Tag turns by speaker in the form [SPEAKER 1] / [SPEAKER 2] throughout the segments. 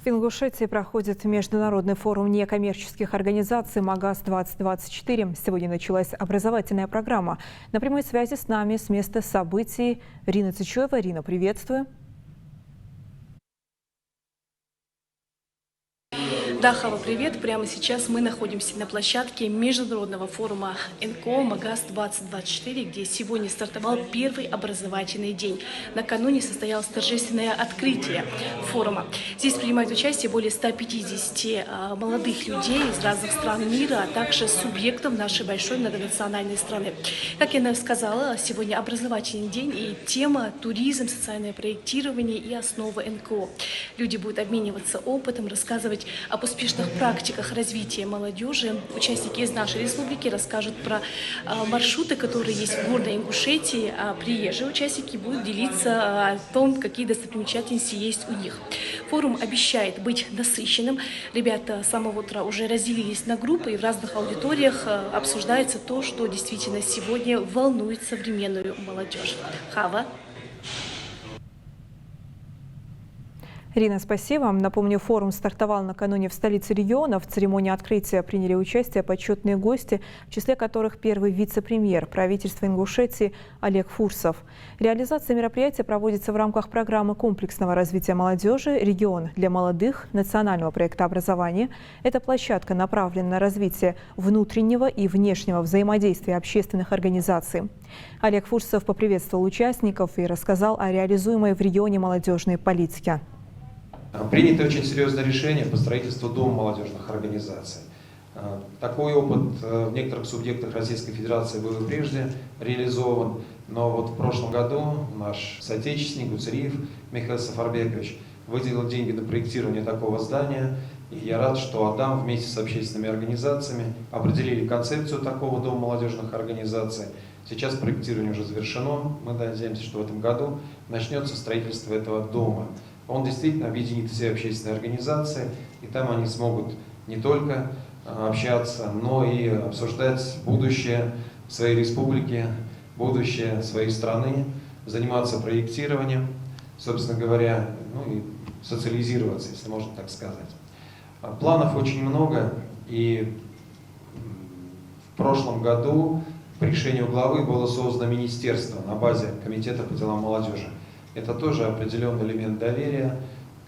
[SPEAKER 1] В Ингушетии проходит международный форум некоммерческих организаций МАГАС-2024. Сегодня началась образовательная программа. На прямой связи с нами с места событий Рина Цичуева. Рина, приветствую.
[SPEAKER 2] Да, Хава, привет! Прямо сейчас мы находимся на площадке международного форума НКО МАГАС-2024, где сегодня стартовал первый образовательный день. Накануне состоялось торжественное открытие форума. Здесь принимают участие более 150 молодых людей из разных стран мира, а также субъектов нашей большой многонациональной страны. Как я сказала, сегодня образовательный день и тема туризм, социальное проектирование и основы НКО. Люди будут обмениваться опытом, рассказывать об успешных практиках развития молодежи. Участники из нашей республики расскажут про маршруты, которые есть в горной Ингушетии, а приезжие участники будут делиться о том, какие достопримечательности есть у них. Форум обещает быть насыщенным. Ребята с самого утра уже разделились на группы и в разных аудиториях обсуждается то, что действительно сегодня волнует современную молодежь. Хава.
[SPEAKER 1] Ирина, спасибо. Напомню, форум стартовал накануне в столице региона. В церемонии открытия приняли участие почетные гости, в числе которых первый вице-премьер правительства Ингушетии Олег Фурсов. Реализация мероприятия проводится в рамках программы комплексного развития молодежи «Регион для молодых» национального проекта образования. Эта площадка направлена на развитие внутреннего и внешнего взаимодействия общественных организаций. Олег Фурсов поприветствовал участников и рассказал о реализуемой в регионе молодежной политике.
[SPEAKER 3] Принято очень серьезное решение по строительству дома молодежных организаций. Такой опыт в некоторых субъектах Российской Федерации был и прежде реализован, но вот в прошлом году наш соотечественник Гуцериев Михаил Сафарбекович выделил деньги на проектирование такого здания. И я рад, что Адам вместе с общественными организациями определили концепцию такого дома молодежных организаций. Сейчас проектирование уже завершено. Мы надеемся, что в этом году начнется строительство этого дома. Он действительно объединит все общественные организации, и там они смогут не только общаться, но и обсуждать будущее своей республики, будущее своей страны, заниматься проектированием, собственно говоря, и социализироваться, если можно так сказать. Планов очень много, и в прошлом году по решению главы было создано министерство на базе Комитета по делам молодежи. Это тоже определенный элемент доверия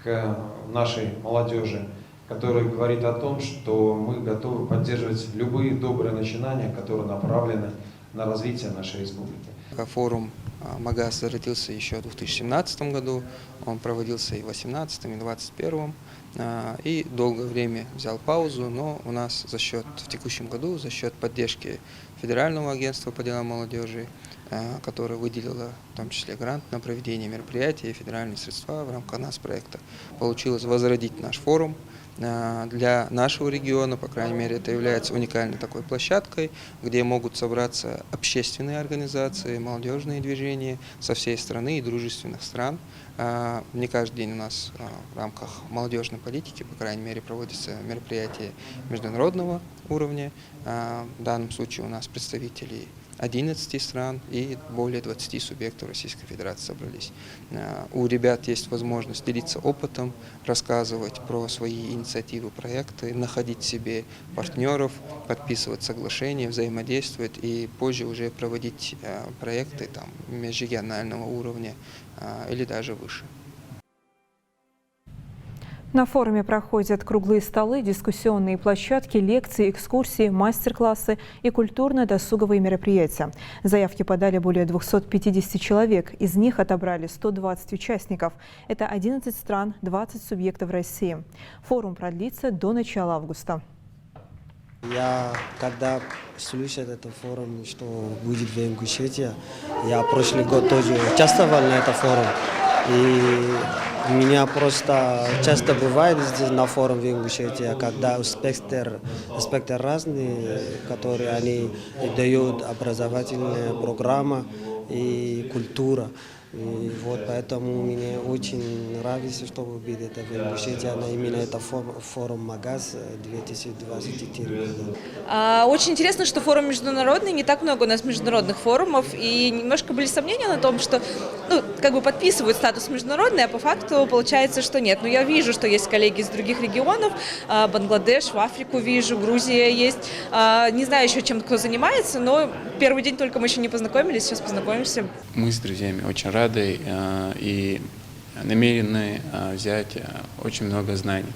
[SPEAKER 3] к нашей молодежи, который говорит о том, что мы готовы поддерживать любые добрые начинания, которые направлены на развитие нашей республики.
[SPEAKER 4] Форум МАГАС зародился еще в 2017 году, он проводился и в 2018, и в 2021, и долгое время взял паузу, но у нас в текущем году за счет поддержки Федерального агентства по делам молодежи, которое выделило в том числе грант на проведение мероприятий и федеральные средства в рамках проекта, получилось возродить наш форум. Для нашего региона, по крайней мере, это является уникальной такой площадкой, где могут собраться общественные организации, молодежные движения со всей страны и дружественных стран. Не каждый день у нас в рамках молодежной политики, по крайней мере, проводятся мероприятия международного уровня. В данном случае у нас представители 11 стран и более 20 субъектов Российской Федерации собрались. У ребят есть возможность делиться опытом, рассказывать про свои инициативы, проекты, находить себе партнеров, подписывать соглашения, взаимодействовать и позже уже проводить проекты межрегионального уровня или даже выше.
[SPEAKER 1] На форуме проходят круглые столы, дискуссионные площадки, лекции, экскурсии, мастер-классы и культурно-досуговые мероприятия. Заявки подали более 250 человек, из них отобрали 120 участников. Это 11 стран, 20 субъектов России. Форум продлится до начала августа.
[SPEAKER 5] Я, когда слушал этот форум, что будет в Ингушетии, я прошлый год тоже участвовал на этом форуме. И у меня просто часто бывает здесь на форуме в Ингушетии, когда спектр разный, которые они дают образовательная программа и культура. И вот поэтому мне очень нравится, чтобы быть это в Ингушетии, именно это форум МАГАС 2024 года.
[SPEAKER 6] Очень интересно, что форум международный, не так много у нас международных форумов, и немножко были сомнения на том, что подписывают статус международный, а по факту получается, что нет. Но я вижу, что есть коллеги из других регионов, Бангладеш, в Африку вижу, Грузия есть. Не знаю еще, чем кто занимается, но первый день только мы еще не познакомились, сейчас познакомимся.
[SPEAKER 7] Мы с друзьями очень рады и намерены взять очень много знаний.